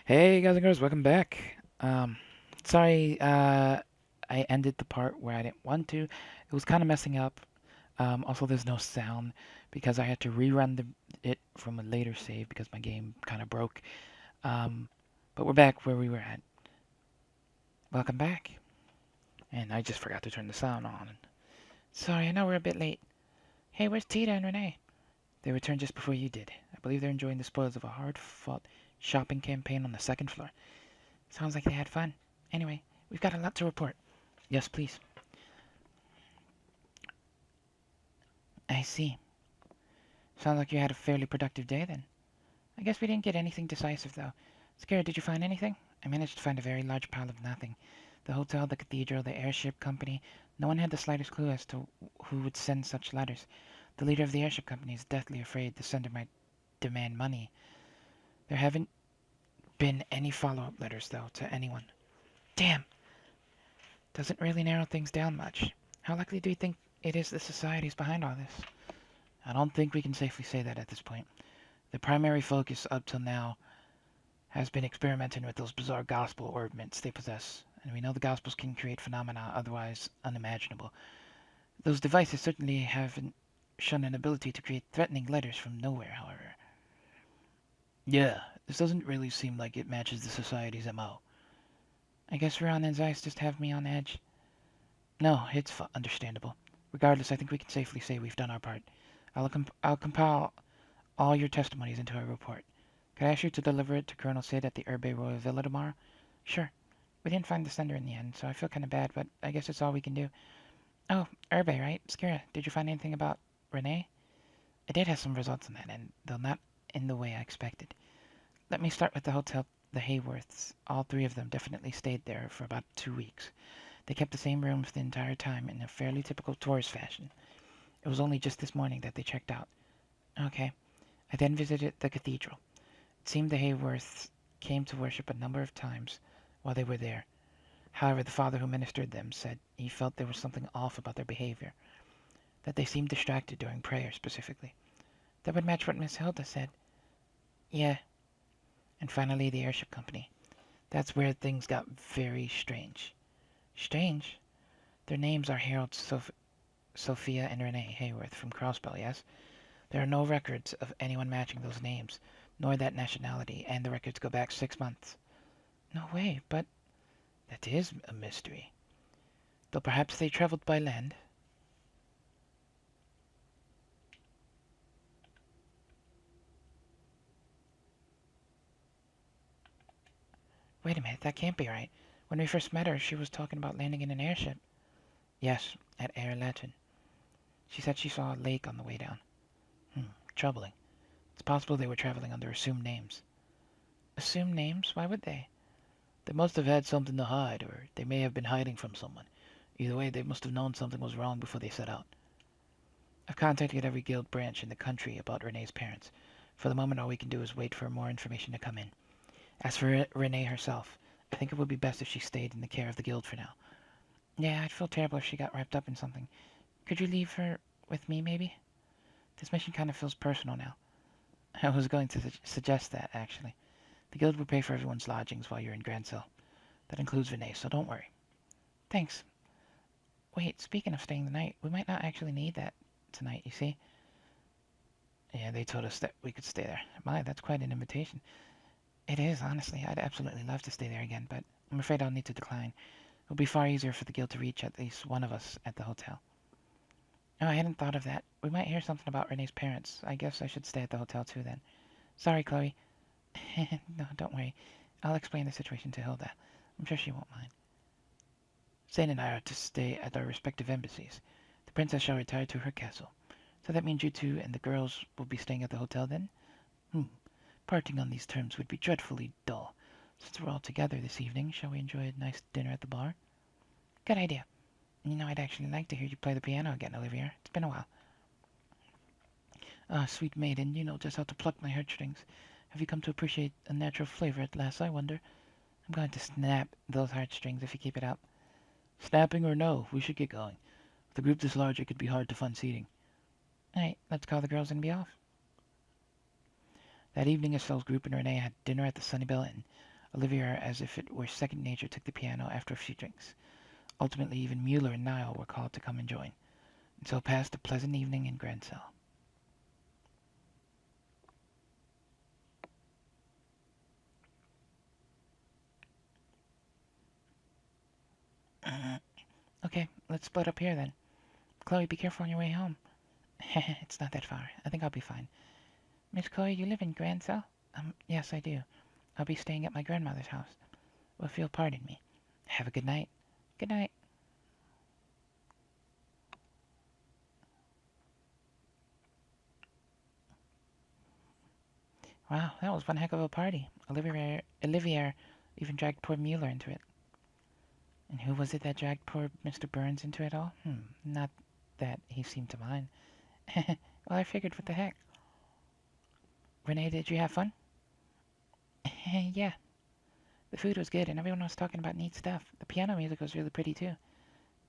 Hey guys and girls, welcome back. Sorry, I ended the part where I didn't want to. It was kind of messing up. Also, there's no sound because I had to rerun it from a later save because my game kind of broke. Um, but we're back where we were at. Welcome back. And I just forgot to turn the sound on. Sorry, I know we're a bit late. Hey, where's Tita and Renee? They returned just before you did. I believe they're enjoying the spoils of a hard-fought shopping campaign on the second floor. Sounds like they had fun. Anyway, we've got a lot to report. Yes, please. I see. Sounds like you had a fairly productive day then. I guess we didn't get anything decisive though. Scared, did you find anything? I managed to find a very large pile of nothing. The hotel, the cathedral, the airship company. No one had the slightest clue as to who would send such letters. The leader of the airship company is deathly afraid the sender might demand money. There haven't been any follow-up letters though to anyone. Damn! Doesn't really narrow things down much. How likely do you think it is the society's behind all this? I don't think we can safely say that at this point. The primary focus up till now has been experimenting with those bizarre gospel orbments they possess, and we know the gospels can create phenomena otherwise unimaginable. Those devices certainly haven't shown an ability to create threatening letters from nowhere, however. Yeah, this doesn't really seem like it matches the Society's MO. I guess Ron and Zeiss just have me on edge. No, it's understandable. Regardless, I think we can safely say we've done our part. I'll compile all your testimonies into a report. Could I ask you to deliver it to Colonel Sid at the Herbe Royal Villa tomorrow? Sure. We didn't find the sender in the end, so I feel kind of bad, but I guess it's all we can do. Oh, Herbe, right? Skira, did you find anything about Renee? I did have some results on that end, though not in the way I expected. Let me start with the hotel, the Hayworths. All three of them definitely stayed there for about 2 weeks. They kept the same rooms the entire time in a fairly typical tourist fashion. It was only just this morning that they checked out. Okay. I then visited the cathedral. It seemed the Hayworths came to worship a number of times while they were there. However, the father who ministered them said he felt there was something off about their behavior, that they seemed distracted during prayer specifically. That would match what Miss Hilda said. Yeah. And finally, the airship company. That's where things got very strange. Strange? Their names are Harold Sophia and Renee Hayworth from Crossbell, yes? There are no records of anyone matching those names, nor that nationality, and the records go back 6 months. No way, but that is a mystery. Though perhaps they traveled by land. Wait a minute, that can't be right. When we first met her, she was talking about landing in an airship. Yes, at Air Latin. She said she saw a lake on the way down. Troubling. It's possible they were traveling under assumed names. Assumed names? Why would they? They must have had something to hide, or they may have been hiding from someone. Either way, they must have known something was wrong before they set out. I've contacted every guild branch in the country about Renee's parents. For the moment, all we can do is wait for more information to come in. As for Renee herself, I think it would be best if she stayed in the care of the guild for now. Yeah, I'd feel terrible if she got wrapped up in something. Could you leave her with me, maybe? This mission kind of feels personal now. I was going to suggest that, actually. The guild will pay for everyone's lodgings while you're in Grancel. That includes Renee, so don't worry. Thanks. Wait, speaking of staying the night, we might not actually need that tonight, you see? Yeah, they told us that we could stay there. My, that's quite an invitation. It is, honestly. I'd absolutely love to stay there again, but I'm afraid I'll need to decline. It'll be far easier for the guild to reach at least one of us at the hotel. Oh, I hadn't thought of that. We might hear something about Renee's parents. I guess I should stay at the hotel too then. Sorry, Chloe. No, don't worry. I'll explain the situation to Hilda. I'm sure she won't mind. Zane and I are to stay at our respective embassies. The princess shall retire to her castle. So that means you two and the girls will be staying at the hotel then? Hmm. Parting on these terms would be dreadfully dull. Since we're all together this evening, shall we enjoy a nice dinner at the bar? Good idea. I'd actually like to hear you play the piano again, Olivia. It's been a while. Ah, sweet maiden, you know just how to pluck my heartstrings. Have you come to appreciate a natural flavor at last, I wonder? I'm going to snap those heartstrings if you keep it up. Snapping or no, we should get going. With a group this large, it could be hard to find seating. Alright, let's call the girls and be off. That evening, Estelle's group and Renee had dinner at the Sunnyvale Inn. Olivia, as if it were second nature, took the piano after a few drinks. Ultimately, even Mueller and Niall were called to come and join, and so passed a pleasant evening in Grancel. Okay, let's split up here then. Chloe, be careful on your way home. It's not that far. I think I'll be fine. Miss Chloe, you live in Grancel? Yes, I do. I'll be staying at my grandmother's house. Well, if you'll pardon me. Have a good night. Good night. Wow, that was one heck of a party. Olivier even dragged poor Mueller into it. And who was it that dragged poor Mr. Burns into it all? Not that he seemed to mind. Well, I figured, what the heck. Renee, did you have fun? Yeah. The food was good, and everyone was talking about neat stuff. The piano music was really pretty, too.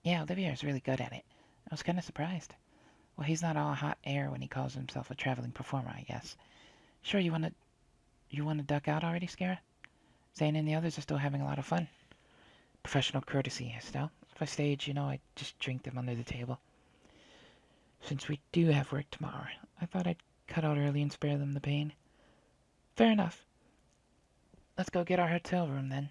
Yeah, Olivier's really good at it. I was kind of surprised. Well, he's not all hot air when he calls himself a traveling performer, I guess. Sure, you wanna duck out already, Scara? Zane and the others are still having a lot of fun. Professional courtesy, Estelle. If I stage, I just drink them under the table. Since we do have work tomorrow, I thought I'd cut out early and spare them the pain. Fair enough. Let's go get our hotel room, then.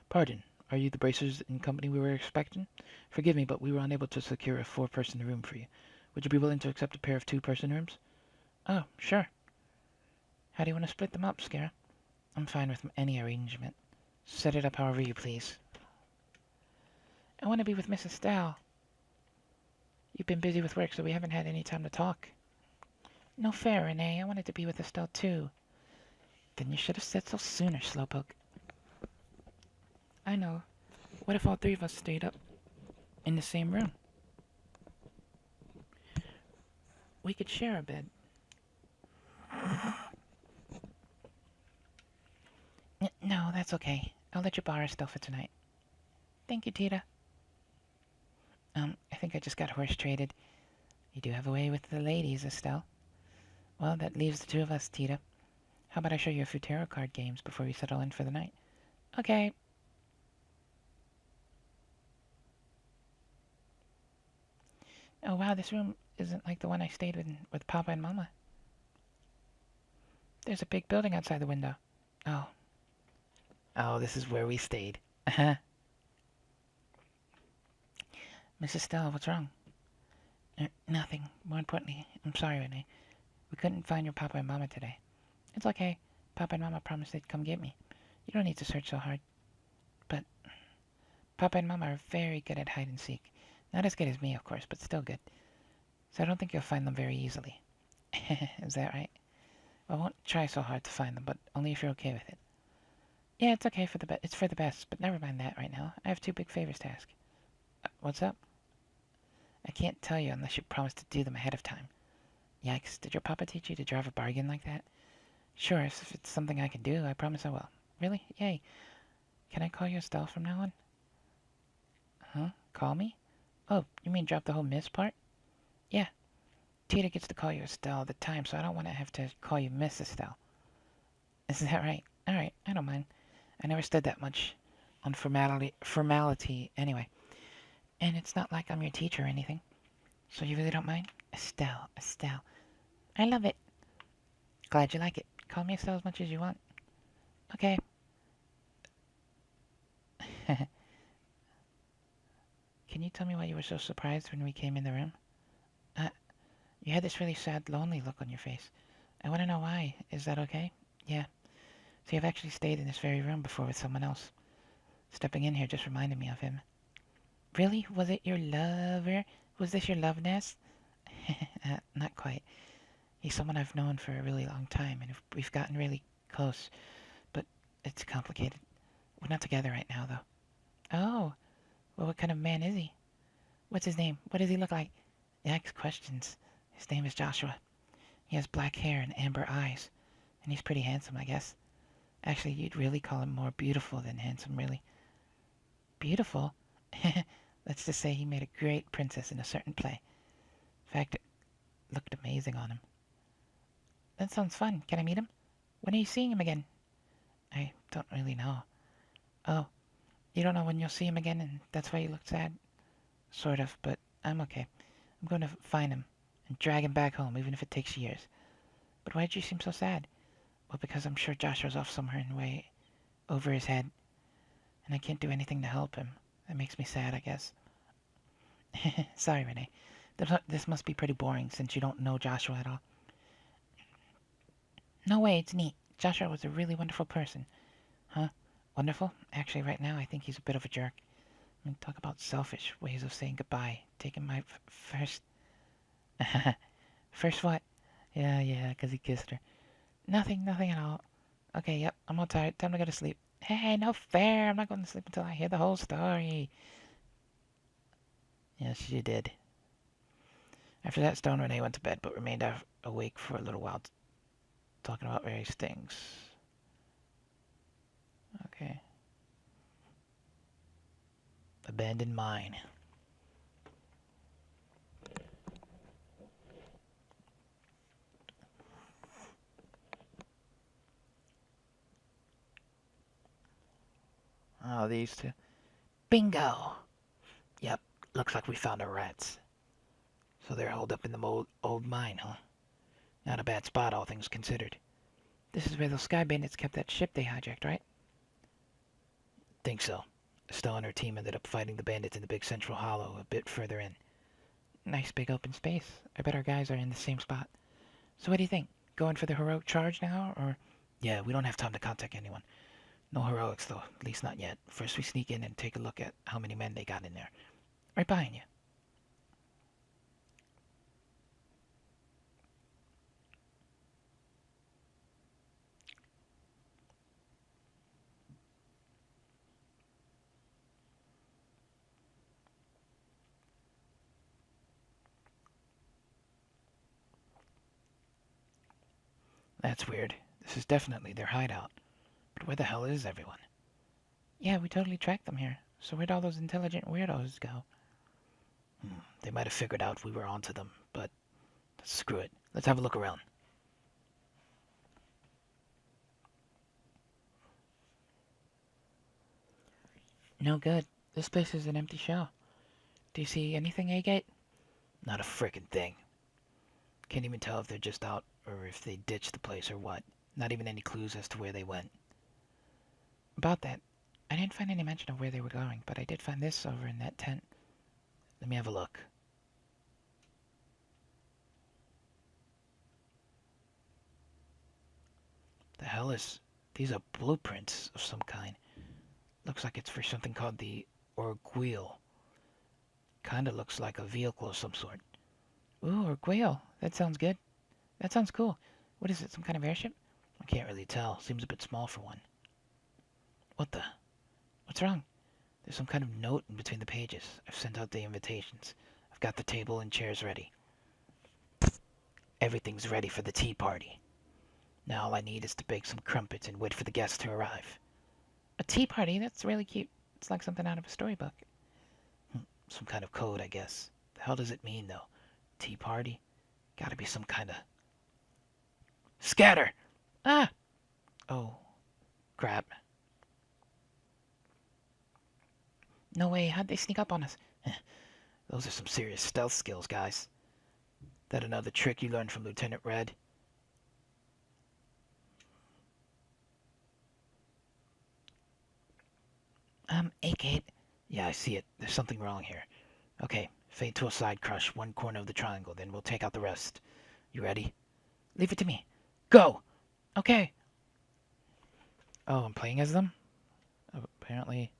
Pardon, are you the Bracers and company we were expecting? Forgive me, but we were unable to secure a four-person room for you. Would you be willing to accept a pair of two-person rooms? Oh, sure. How do you want to split them up, Scara? I'm fine with any arrangement. Set it up however you please. I want to be with Miss Estelle. You've been busy with work, so we haven't had any time to talk. No fair, Renee. I wanted to be with Estelle, too. Then you should have said so sooner, Slowpoke. I know. What if all three of us stayed up in the same room? We could share a bed. No, that's okay. I'll let you borrow Estelle for tonight. Thank you, Tita. I think I just got horse traded. You do have a way with the ladies, Estelle. Well, that leaves the two of us, Tita. How about I show you a few tarot card games before we settle in for the night? Okay. Oh, wow, this room isn't like the one I stayed in with Papa and Mama. There's a big building outside the window. Oh. Oh, this is where we stayed. Mrs. Estelle, what's wrong? Nothing. More importantly, I'm sorry, Renee. We couldn't find your Papa and Mama today. It's okay. Papa and Mama promised they'd come get me. You don't need to search so hard. But Papa and Mama are very good at hide and seek. Not as good as me, of course, but still good. So I don't think you'll find them very easily. Is that right? I won't try so hard to find them, but only if you're okay with it. Yeah, it's okay it's for the best, but never mind that right now. I have two big favors to ask. What's up? I can't tell you unless you promise to do them ahead of time. Yikes, did your papa teach you to drive a bargain like that? Sure, if it's something I can do, I promise I will. Really? Yay. Can I call you Estelle from now on? Huh? Call me? Oh, you mean drop the whole Miss part? Yeah. Tita gets to call you Estelle all the time, so I don't want to have to call you Miss Estelle. Is that right? Alright, I don't mind. I never stood that much on formality anyway. And it's not like I'm your teacher or anything. So you really don't mind? Estelle, Estelle. I love it. Glad you like it. Call me Estelle as much as you want. Okay. Can you tell me why you were so surprised when we came in the room? You had this really sad, lonely look on your face. I want to know why. Is that okay? Yeah. So you've actually stayed in this very room before with someone else. Stepping in here just reminded me of him. Really? Was it your lover? Was this your love nest? Not quite. He's someone I've known for a really long time, and we've gotten really close. But it's complicated. We're not together right now, though. Oh. Well, what kind of man is he? What's his name? What does he look like? Yikes, questions. His name is Joshua. He has black hair and amber eyes. And he's pretty handsome, I guess. Actually, you'd really call him more beautiful than handsome, really. Beautiful? Let's just say he made a great princess in a certain play. In fact, it looked amazing on him. That sounds fun. Can I meet him? When are you seeing him again? I don't really know. Oh, you don't know when you'll see him again, and that's why you look sad? Sort of, but I'm okay. I'm going to find him and drag him back home, even if it takes years. But why did you seem so sad? Well, because I'm sure Joshua's off somewhere in way over his head, and I can't do anything to help him. That makes me sad, I guess. Sorry, Renee. This must be pretty boring since you don't know Joshua at all. No way, it's neat. Joshua was a really wonderful person. Huh? Wonderful? Actually, right now, I think he's a bit of a jerk. I mean, talk about selfish ways of saying goodbye. Taking my first... First what? Yeah, 'cause he kissed her. Nothing at all. Okay, yep, I'm all tired. Time to go to sleep. Hey, no fair. I'm not going to sleep until I hear the whole story. Yes, you did. After that, Stone Renee went to bed, but remained awake for a little while, talking about various things. Okay. Abandoned mine. Oh, these two. Bingo! Yep, looks like we found our rats. So they're holed up in the old mine, huh? Not a bad spot, all things considered. This is where those sky bandits kept that ship they hijacked, right? Think so. Estelle and her team ended up fighting the bandits in the big central hollow a bit further in. Nice big open space. I bet our guys are in the same spot. So what do you think? Going for the heroic charge now, or...? Yeah, we don't have time to contact anyone. No heroics, though. At least not yet. First we sneak in and take a look at how many men they got in there. Right behind you. That's weird. This is definitely their hideout. But where the hell is everyone? Yeah, we totally tracked them here. So where'd all those intelligent weirdos go? They might have figured out we were onto them, but screw it. Let's have a look around. No good. This place is an empty shell. Do you see anything, Agate? Not a frickin' thing. Can't even tell if they're just out or if they ditched the place or what. Not even any clues as to where they went. About that, I didn't find any mention of where they were going, but I did find this over in that tent. Let me have a look. The hell is... These are blueprints of some kind. Looks like it's for something called the Orgueil. Kinda looks like a vehicle of some sort. Ooh, Orgueil. That sounds good. That sounds cool. What is it, some kind of airship? I can't really tell. Seems a bit small for one. What the? What's wrong? There's some kind of note in between the pages. I've sent out the invitations. I've got the table and chairs ready. Everything's ready for the tea party. Now all I need is to bake some crumpets and wait for the guests to arrive. A tea party? That's really cute. It's like something out of a storybook. Some kind of code, I guess. The hell does it mean, though? Tea party? Gotta be some kind of... Scatter! Ah! Oh. Crap. No way, how'd they sneak up on us? Those are some serious stealth skills, guys. That another trick you learned from Lieutenant Red? Agate. Yeah, I see it. There's something wrong here. Okay, fade to a side crush, one corner of the triangle, then we'll take out the rest. You ready? Leave it to me. Go! Okay. Oh, I'm playing as them? Apparently.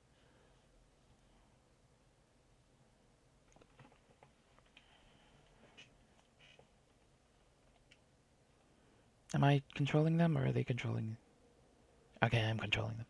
Am I controlling them, or are they controlling me? Okay, I'm controlling them.